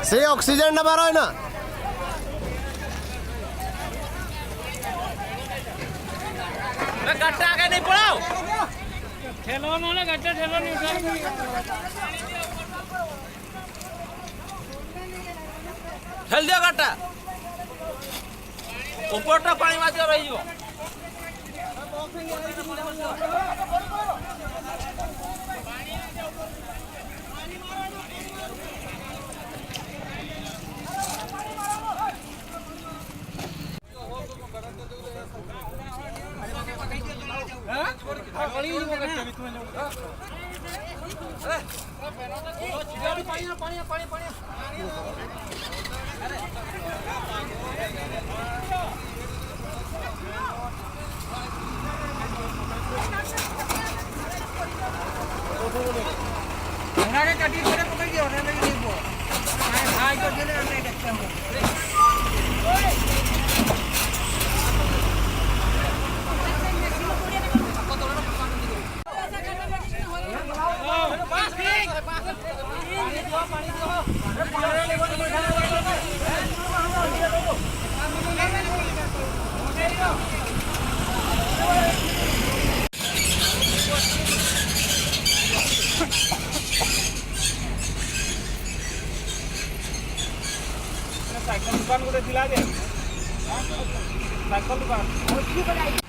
से oxygen number है ना गट्टा आगे नहीं पड़ाओ ठेलो ना गट्टा ठेलो नहीं उठा ठेल दिया गट्टा ऊपरटा पानी मार रही हो कटी करे पकड़ के होने लगी नहीं वो हां को चले नहीं देखते हम साइकिल दुकान गोटे दिला दे साइकिल दुकान